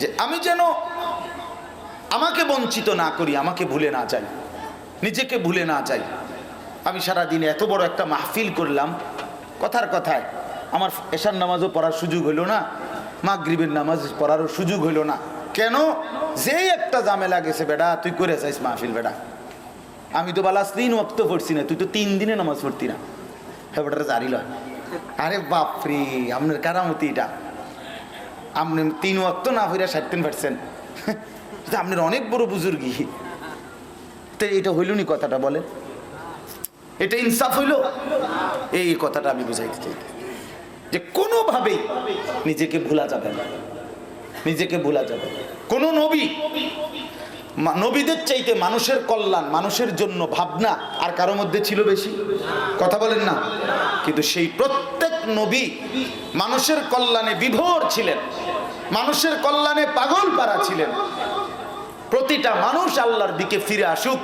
যে আমি যেন আমাকে বঞ্চিত না করি, আমাকে ভুলে না যাই, নিজেকে ভুলে না যাই। আমি সারাদিনে এত বড় একটা মাহফিল করলাম, কথার কথায় আমার এশার নামাজও পড়ার সুযোগ হইল না, মাগরিবের নামাজ পড়ারও সুযোগ হইল না। কেন? যেই একটা ঝামেলা গেছে, বেটা তুই করে চাইস মাহফিল, বেটা আমি তো বালাস 3 ওয়াক্ত পড়ছি না, তুই তো 3 দিনে নামাজ পড়তি না, হ্যাঁ বেটার জারি লয়। আরে বাপরে, আপনার কারামতি এটা, আপনি 3 ওয়াক্ত না পড়ে 60% আপনার অনেক বড় বুজুর্গি। তো এটা হইল নি কথাটা, বলেন এটা ইনসাফ হইল? এই কথাটা আমি বুঝাইতে চাই যে কোনোভাবেই নিজেকে ভুলা যাবে না, নিজেকে ভুলা যাবে। কোন নবী, নবীদের চাইতে মানুষের কল্যাণ, মানুষের জন্য ভাবনা আর কারো মধ্যে ছিল বেশি? কথা বলেন না? কিন্তু সেই প্রত্যেক নবী মানুষের কল্যাণে বিভোর ছিলেন, মানুষের কল্যাণে পাগল পারা ছিলেন। প্রতিটা মানুষ আল্লাহর দিকে ফিরে আসুক,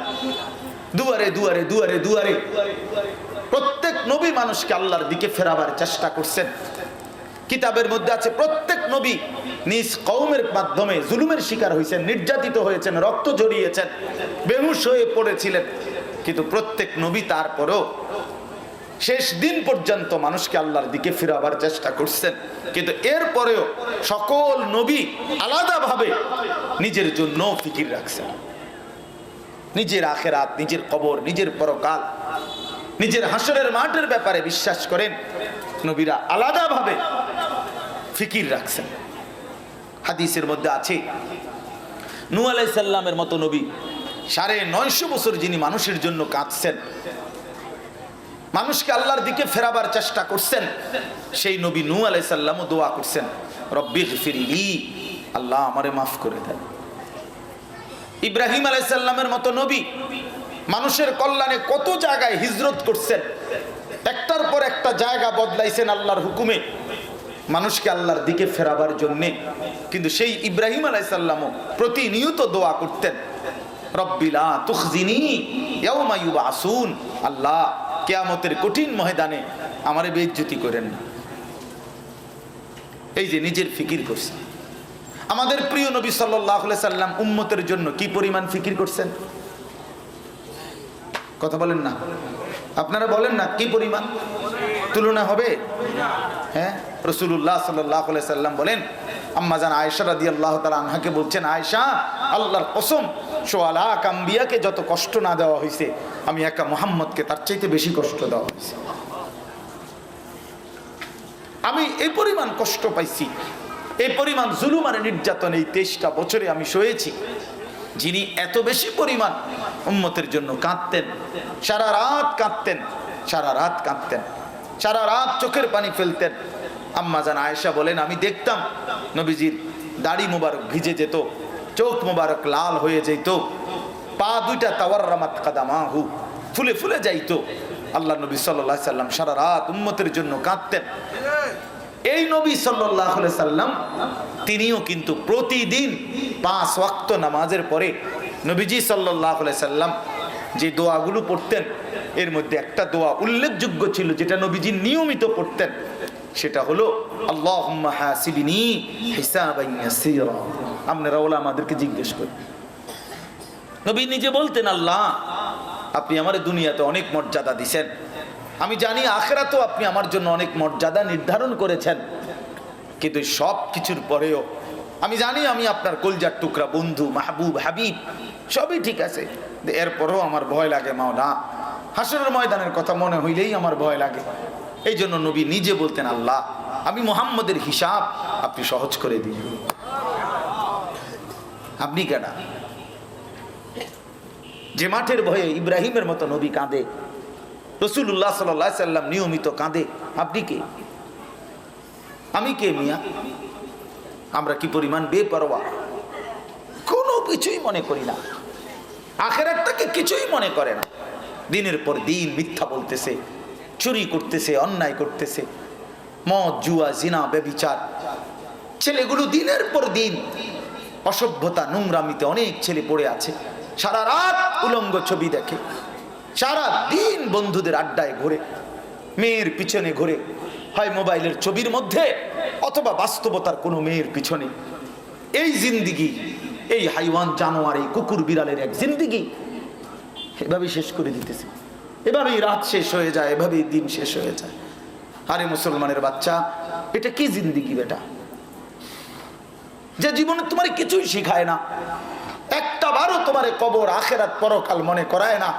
দুয়ারে দুয়ারে দুয়ারে দুয়ারে প্রত্যেক নবী মানুষকে আল্লাহর দিকে ফেরাবার চেষ্টা করছেন। কিতাবের মধ্যে আছে প্রত্যেক নবী নিজ কওমের মাধ্যমে জুলুমের শিকার হয়েছেন, নির্যাতিত হয়েছেন, রক্ত ঝরিয়েছেন, বেহুশ হয়ে পড়েছিলেন। কিন্তু প্রত্যেক নবী তারপরেও শেষ দিন পর্যন্ত মানুষকে আল্লাহর দিকে ফিরাবার চেষ্টা করছেন। কিন্তু এরপরেও সকল নবী আলাদাভাবে নিজের জন্য ফিকির রাখছেন, নিজের আখেরাত, নিজের কবর, নিজের পরকাল, নিজের হাসরের মাঠের ব্যাপারে বিশ্বাস করেন। নবীরা আলাদাভাবে ফিকির রাখছেন। হাদিসের মধ্যে আছে নূহ আলাইহিস সালামের মতো নবী 950 বছর যিনি মানুষের জন্য কাঁদছেন, মানুষকে আল্লাহর দিকে ফেরাবার চেষ্টা করছেন, সেই নবী নূহ আলাইহিস সালামও দোয়া করছেন, রব্বিগফিরলি, আল্লাহ আমারে মাফ করে দেন। ইব্রাহিম আলাইহিস সালামের মতো নবী মানুষের কল্যাণে কত জায়গায় হিজরত করছেন, একটার পর একটা জায়গা বদলাইছেন আল্লাহর হুকুমে মানুষকে আল্লাহর দিকে ফেরাবার জন্যে। কিন্তু সেই ইব্রাহিম আলাইহিস সালামও প্রতিনিয়ত দোয়া করতেন, রব্বি লা তুখজিনি ইয়াওমা ইউবআসুন, আল্লাহ কিয়ামতের কঠিন ময়দানে আমারে বেইজ্জতি করেন না। এই যে নিজের ফিকির করছেন। আমাদের প্রিয় নবী সাল্লাল্লাহু আলাইহি সাল্লাম উম্মতের জন্য কি পরিমাণ ফিকির করছেন? কথা বলেন না, আপনারা বলেন না, কি পরিমাণ? তুলনা হবে? হ্যাঁ, রাসূলুল্লাহ সাল্লাল্লাহু আলাইহি সাল্লাম বলেন, আম্মা জান আয়েশা রাদিয়াল্লাহু তাআলা আনহাকে বলছেন, আয়েশা আল্লাহর কসম, সোয়ালাক আম্বিয়াকে যত কষ্ট না দেওয়া হয়েছে, আমি একা মুহাম্মদকে তার চাইতে বেশি কষ্ট দেওয়া হয়েছে। আমি এই পরিমাণ কষ্ট পাইছি, এই পরিমাণ জুলুম আর নির্যাতন এই 23টা বছরে আমি সয়েছি। যিনি এত বেশি পরিমাণ উম্মতের জন্য কাঁদতেন, সারা রাত কাঁদতেন, সারা রাত কাঁদতেন, সারা রাত চোখের পানি ফেলতেন। আম্মা জান আয়েশা বলেন, আমি দেখতাম নবীজির দাড়ি মোবারক ভিজে যেত, চোখ মোবারক লাল হয়ে যেত, পা দুইটা তাওয়াররামাত কাদামাহু, ফুলে ফুলে যাইতো। আল্লাহ নবী সাল্লাল্লাহু আলাইহি সাল্লাম সারা রাত উম্মতের জন্য কাঁদতেন। এই নবী সাল্লাল্লাহু আলাইহি সাল্লাম তিনিও কিন্তু প্রতিদিন 5 ওয়াক্ত নামাজের পরে নবীজি সাল্লাল্লাহু আলাইহি সাল্লাম যে দোয়াগুলো পড়তেন, এর মধ্যে একটা দোয়া উল্লেখযোগ্য ছিল যেটা নবীজি নিয়মিত পড়তেন, সেটা হলো আল্লাহুম্মা হাসিবনি হিসাবান ইয়াসীরা। আপনারা ওলামাদেরকে জিজ্ঞেস করেন, নবী নিজে বলতেন, আল্লাহ আপনি আমার দুনিয়াতে অনেক মর্যাদা দিয়েছেন, আমি জানি আখিরাতেও আপনি আমার জন্য অনেক মর্যাদা নির্ধারণ করেছেন, কিন্তু সব কিছুর পরেও আমি জানি আমি আপনার কলজার টুকরা বন্ধু, মাহবুব, হাবিব, সবই ঠিক আছে, এরপরেও আমার ভয় লাগে মাওলা, হাসরের ময়দানের কথা মনে হইলেই আমার ভয় লাগে। এই জন্য নবী নিজে বলতেন, আল্লাহ আমি মুহাম্মদের হিসাব আপনি সহজ করে দিন। আপনি কেডা? যে মাঠের ভয়ে ইব্রাহিমের মতো নবী কাঁদে, রাসূলুল্লাহ সাল্লাল্লাহু আলাইহি সাল্লাম নিয়মিত কাঁদে, আপনি কে? আমি কে মিয়া? আমরা কি পরিমাণ বেপরোয়া, কোনো কিছুই মনে করি না, আখিরাতটাকে কিছুই মনে করে না। দিনের পর দিন মিথ্যা বলতেছে, চুরি করতেছে, অন্যায় করতেছে, মদ, জুয়া, জিনা, ব্যভিচার, ছেলেগুলো দিনের পর দিন অসভ্যতা, নোংরামিতে অনেক ছেলে পড়ে আছে, সারা রাত উলঙ্গ ছবি দেখে, সারা দিন বন্ধুদের আড্ডায় ঘুরে, মেয়ের পিছনে ঘুরে, হয় মোবাইলের ছবির মধ্যে অথবা বাস্তবতার কোনো মেয়ের পিছনে। এই জিন্দিগি, এই হাইওয়ান জানোয়ার, এই কুকুর বিড়ালের এক জিন্দিগি এভাবেই শেষ করে দিতেছে। এভাবেই রাত শেষ হয়ে যায়, এভাবেই দিন শেষ হয়ে যায়। আরে মুসলমানের বাচ্চা, এটা কি জিন্দিগি বেটা, যে জীবনে তোমার কিছুই শিখায় না, একটা বারও তোমার কবর আখেরাত পরকাল মনে করায় না।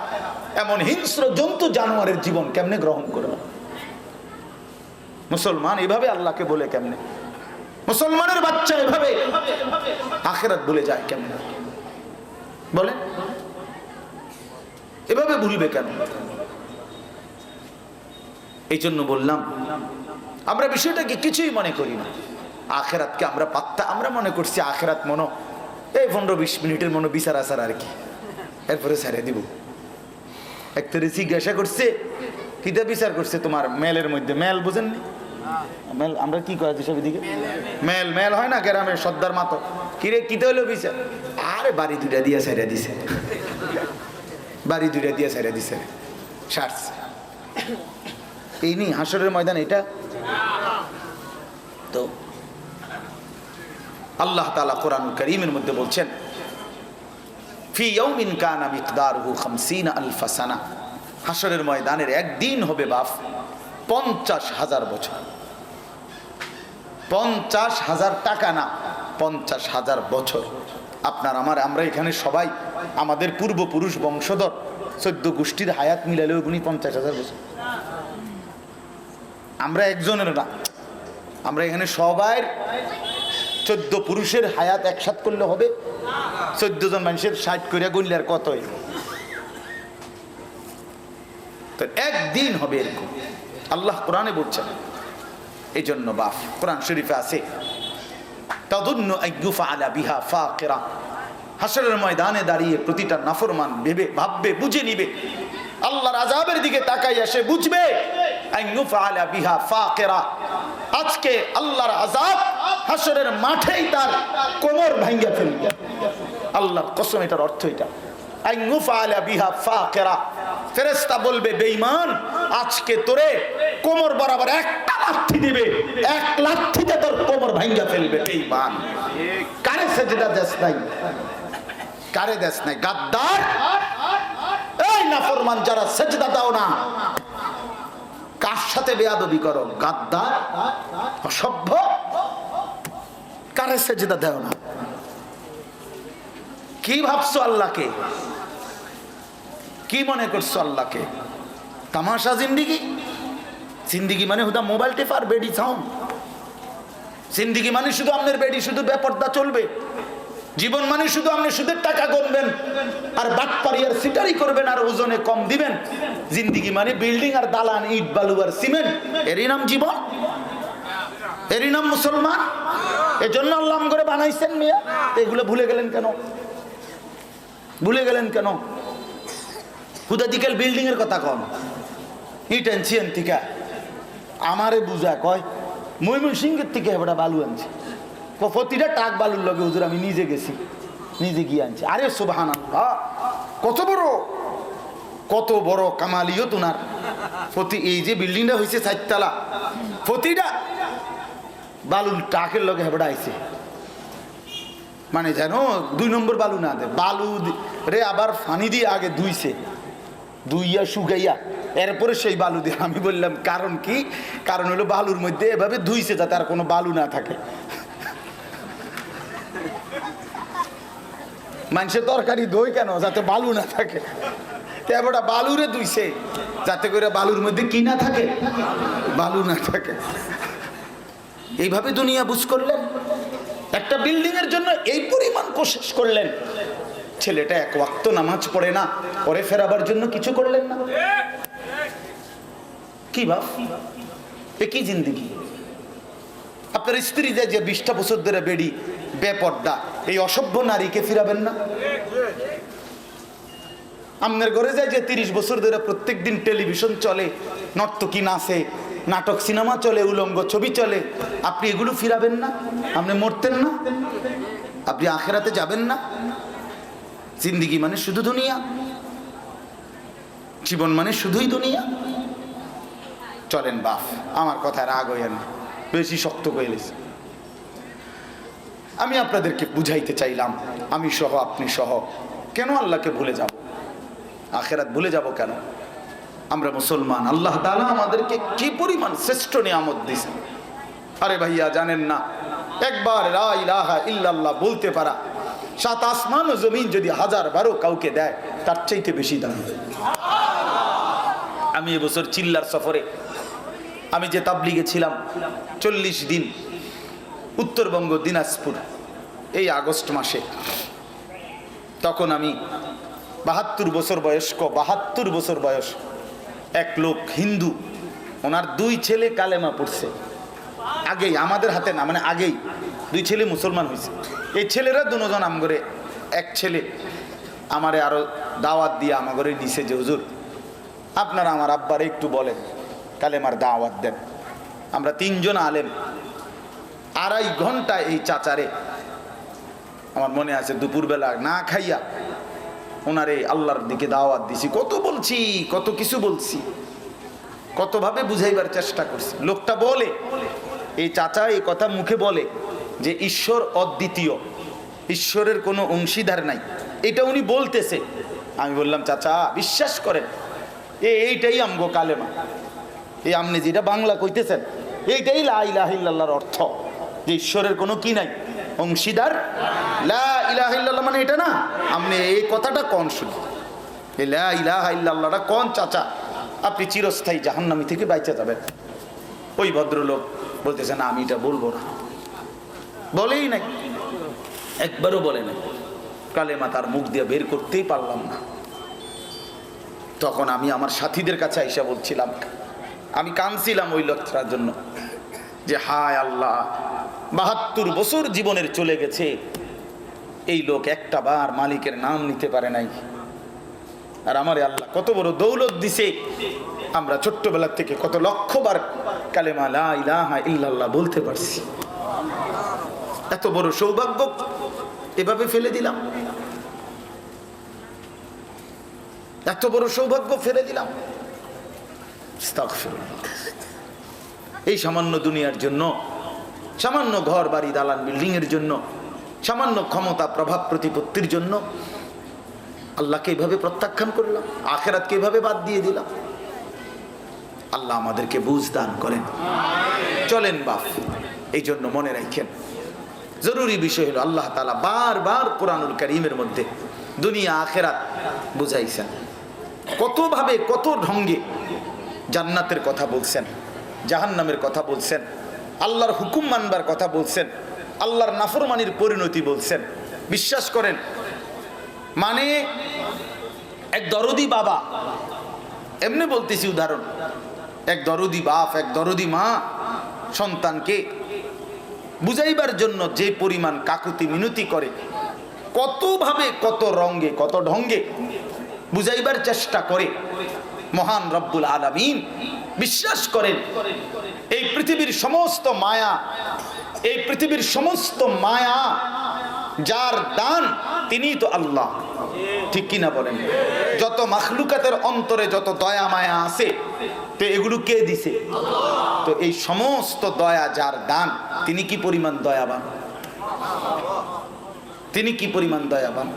এমন হিংস্র জন্তু জানোয়ারের জীবন কেমনে গ্রহণ করবে মুসলমান? এভাবে আল্লাহকে বলে কেমনে? মুসলমানের বাচ্চা এভাবে আখেরাত ভুলে যায় কেমনে? বলে এভাবে ভুলবে কেন? এই জন্য বললাম, আমরা বিষয়টাকে কিছুই মনে করি না। আখেরাতকে আমরা পাত্তা, আমরা মনে করছি আখেরাত মনো এই 15-20 মিনিটের মনো বিচার আসার আর কি, এরপরে ছেড়ে দিব। একটারে জিজ্ঞাসা করছে, কিতা বিচার করছে তোমার মেলের মধ্যে? মেল বুঝেননি? মেল আমরা কি করা সব দিকে মেল মেল হয় না গ্রামে সর্দার মাতো, কিরে কিতে হইলো বিচার? আরে বাড়ি দুইটা দিয়ে ছেড়ে দিছে, বাড়ি দুইটা দিয়ে ছেড়ে দিছে, সারছে। এই নি হাসরের ময়দান এটা তো। আল্লাহ তাআলা কোরআনুল কারীমের মধ্যে বলছেন, ফি ইয়াউমিন কানা মিকদারুহু 50 আলফ সানা, হাসরের ময়দানের একদিন হবে বাপ 50,000 বছর। 50,000 টাকা না, 50,000 বছর। আপনার আমার, আমরা এখানে সবাই আমাদের পূর্বপুরুষ বংশধর 14 গোষ্ঠীর হায়াত মিলালেও গুনি 50,000 বছর। আমরা একজনের না, আমরা এখানে সবাই 14 পুরুষের হায়াত একসাথ করলে হবে 14 জন মানুষের 60 করিয়া গুনলে আর কত? তো একদিন হবে এরকম আল্লাহ কোরআনে বলছেন। এই জন্য বাপ কোরআন শরীফে আছে, তাদুন্নু আইয়ুফআলা বিহা ফাকিরা, হাসরের ময়দানে দাঁড়িয়ে প্রতিটা নাফরমান ভেবে ভাববে, বুঝে নিবে, আল্লাহর আযাবের দিকে তাকাইয়া সে বুঝবে আইয়ুফআলা বিহা ফাকিরা, আজকে আল্লাহর আযাব হাসরের মাঠেই তার কোমর ভাঙিয়া ফেলবে। আল্লাহর কসম, এটার অর্থ এটা, আইয়ুফআলা বিহা ফাকিরা। ফেরেশতা বলবে, বেঈমান আজকে তোরে কোমর বরাবর একটা লাথি দিবে, এক লাথিতে তোর কোমর ভাঙিয়া ফেলবে। বেঈমান, কারে সেজদা দেস নাই? কারে দেস নাই? গাদ্দার, এই নাফরমান যারা সেজদা দাও না, কার সাথে বেয়াদবি করো? গাদ্দার, অসভ্য, কারে সেজদা দাও না? কি ভাবছো আল্লাহকে? কি মনে করছো আল্লাহকে? তামাশা জিন্দিগি? জিন্দিগি মানে হুদা মোবাইল টেপার বেডি ছাউন? জিন্দিগি মানে শুধু আপনার বেডি শুধু বেপর্দা চলবে? জীবন মানে শুধু আপনি সুদের টাকা গুনবেন আর বাটপারি আর সিটারি করবেন আর ওজনে কম দিবেন? জিন্দিগি মানে বিল্ডিং আর দালান, ইট বালু আর সিমেন্ট, এরই নাম জীবন? এরই নাম মুসলমান? এজন্য আল্লাহ করে বানাইছেন মিয়া। এগুলো ভুলে গেলেন কেন? ভুলে গেলেন কেন? হুদাদিকেল বিল্ডিং এর কথা কন, ইট আনছি এনতিকা আমারে বুঝা কয় ময়মনসিংহের থেকে এবারে বালু আনছি, প্রতিটা টাক বালুর লগে হুজুর আমি নিজে গেছি, নিজে গিয়ে আনছি। আরে সুবহানাল্লাহ, কত বড় কত বড় কামালিও তোনার। প্রতি এই যে বিল্ডিংটা হয়েছে 4 তলা, প্রতিটা বালুর টাকের লগে হেবড়া আইছে, মানে যেন 2 নম্বর বালু না দেয়, বালু রে আবার ফানি দিয়ে আগে ধুইছে, ধুইয়া শুকাইয়া এরপরে সেই বালু দিয়ে। আমি বললাম কারণ কি? কারণ হলো বালুর মধ্যে এভাবে ধুইছে যাতে আর কোনো বালু না থাকে। মানুষের তরকারি দই কেন? যাতে বালু না থাকে। এবারটা বালুরে ধুইছে যাতে করে বালুর মধ্যে কি না থাকে? বালু না থাকে। এইভাবে দুনিয়া বুঝ করলেন, একটা বিল্ডিং এর জন্য এই পরিমাণ কোশিশ করলেন। ছেলেটা 1 ওয়াক্ত নামাজ পড়ে না, পরে ফেরাবার জন্য কিছু করলেন না। কি ভাব? এ কি জিন্দিগি? আপনার স্ত্রী যে 20টা বছর ধরে বেড়ি বেপর্দা, এই অসভ্য নারীকে ফিরাবেন না? আপনার ঘরে যায় যে 30 বছর ধরে প্রত্যেক দিন টেলিভিশন চলে, নর্তকী নাচে, নাটক সিনেমা চলে, উলঙ্গ ছবি চলে, আপনি এগুলো ফিরাবেন না? আপনি মরতেন না? আপনি আখেরাতে যাবেন না? জিন্দিগি মানে শুধু দুনিয়া, জীবন মানে শুধুই দুনিয়া। চলেন বাপ, আমার কথা রাগ হইয়েন না, বেশি শক্ত কইলেছে। আমি আপনাদেরকে বুঝাইতে চাইলাম, আমি সহ আপনি সহ কেন আল্লাহকে ভুলে যাব, আখেরাত ভুলে যাব কেন? আমরা মুসলমান, আল্লাহ তাআলা আমাদেরকে কি পরিমাণ শ্রেষ্ঠ নিয়ামত দিয়েছেন। আরে ভাইয়া জানেন না, একবার লা ইলাহা ইল্লাল্লাহ বলতে পারা 7 আসমান ও জমিন যদি 1000-12 কাউকে দেয় তার চাইতে বেশি দাম। আমি এবছর চিল্লার সফরে, আমি যে তাবলিগে ছিলাম 40 দিন, উত্তরবঙ্গ দিনাজপুর, এই আগস্ট মাসে, তখন আমি 72 বছর বয়স্ক, 72 বছর বয়স এক লোক হিন্দু, ওনার 2 ছেলে কালেমা পড়ছে আগেই, আমাদের হাতে না, মানে আগেই 2 ছেলে মুসলমান হয়েছে। এই ছেলেরা দুজন আমগরে, এক ছেলে আমারে আরো দাওয়াত দিয়ে আমাগরে নিছে যে হুজুর আপনারা আমার আব্বারে একটু বলেন কালেমার দাওয়াত দেন। আমরা 3 জন আলেম 2.5 ঘন্টা এই চাচারে, আমার মনে আছে দুপুরবেলা না খাইয়া ওনারে আল্লাহর দিকে দাওয়াত দিছি। কত বলছি, কত কিছু বলছি, কতভাবে বুঝাইবার চেষ্টা করছি। লোকটা বলে, এই চাচা এই কথা মুখে বলে যে ঈশ্বর অদ্বিতীয়, ঈশ্বরের কোনো অংশীদার নাই, এটা উনি বলতেছে। আমি বললাম চাচা বিশ্বাস করেন এইটাই আমগো কালেমা, এই আপনি যেটা বাংলা কইতেছেন এইটাই লা ইলাহা ইল্লাল্লাহর অর্থ, যে ঈশ্বরের কোনো কি নাই, অংশীদার। লা ইলাহা ইল্লাল্লাহ মানে এটা না, আপনি এই কথাটা কোন শুনি, এই লা ইলাহা ইল্লাল্লাহটা কোন চাচা, আপনি চিরস্থায়ী জাহান্নামী থেকে বাইচা যাবেন। ওই ভদ্রলোক বলতেছে না আমি এটা বলবো না, বলেই নাই, একবারও বলে নাই, কালেমা তার মুখ দিয়ে বের করতেই পারলাম না। তখন আমি আমার সাথীদের কাছে আইসা বলছিলাম, আমি কাঁদছিলাম ওই লোকটার জন্য, যে হায় আল্লাহ 72 বছর জীবনের চলে গেছে, এই লোক একটা বার মালিকের নাম নিতে পারে নাই, আর আমারে আল্লাহ কত বড় দৌলত দিছে। আমরা ছোট্টবেলা থেকে কত লক্ষবার কালেমা লা ইলাহা ইল্লাল্লাহ বলতে পারছি, এত বড় সৌভাগ্য এভাবে ফেলে দিলাম, এত বড় সৌভাগ্য ফেলে দিলাম। আস্তাগফিরুল্লাহ। এই সামান্য দুনিয়ার জন্য, সামান্য ঘর বাড়ি দালান বিল্ডিং এর জন্য, সামান্য ক্ষমতা প্রভাব প্রতিপত্তির জন্য আল্লাহকে এইভাবে প্রত্যাখ্যান করলাম, আখিরাতকে এইভাবে বাদ দিয়ে দিলাম। আল্লাহ আমাদেরকে বুঝ দান করেন। চলেন বাপ, এই জন্য মনে রাখেন জরুরি বিষয় হলো আল্লাহ তাআলা বারবার কোরআনুল কারীমের মধ্যে দুনিয়া আখিরাত বুঝাইছেন, কতভাবে কত ঢঙ্গে জান্নাতের কথা বলছেন, জাহান্নামের কথা বলছেন, আল্লাহর হুকুম মানবার কথা বলছেন, আল্লাহর নাফরমানির পরিণতি বলছেন। বিশ্বাস করেন, মানে এক দরদি বাবা, এমনি বলতেছি উদাহরণ, এক দরদি বাপ, এক দরদি মা সন্তানকে বুঝাইবার জন্য যে পরিমাণ কাকুতি মিনতি করে, কতভাবে কত রঙ্গে কত ঢঙ্গে বুঝাইবার চেষ্টা করে, মহান রব্বুল আলামিন বিশ্বাস করেন এই পৃথিবীর সমস্ত মায়া, এই পৃথিবীর সমস্ত মায়া যার দান তিনিই তো আল্লাহ, ঠিক কিনা বলেন? যত মাখলুকাতের অন্তরে যত দয়া মায়া আছে, তো এগুলো কে দিছে? তো এই সমস্ত দয়া যার দান, তিনি কি পরিমাণ দয়াবান, তিনি কি পরিমাণ দয়াবান।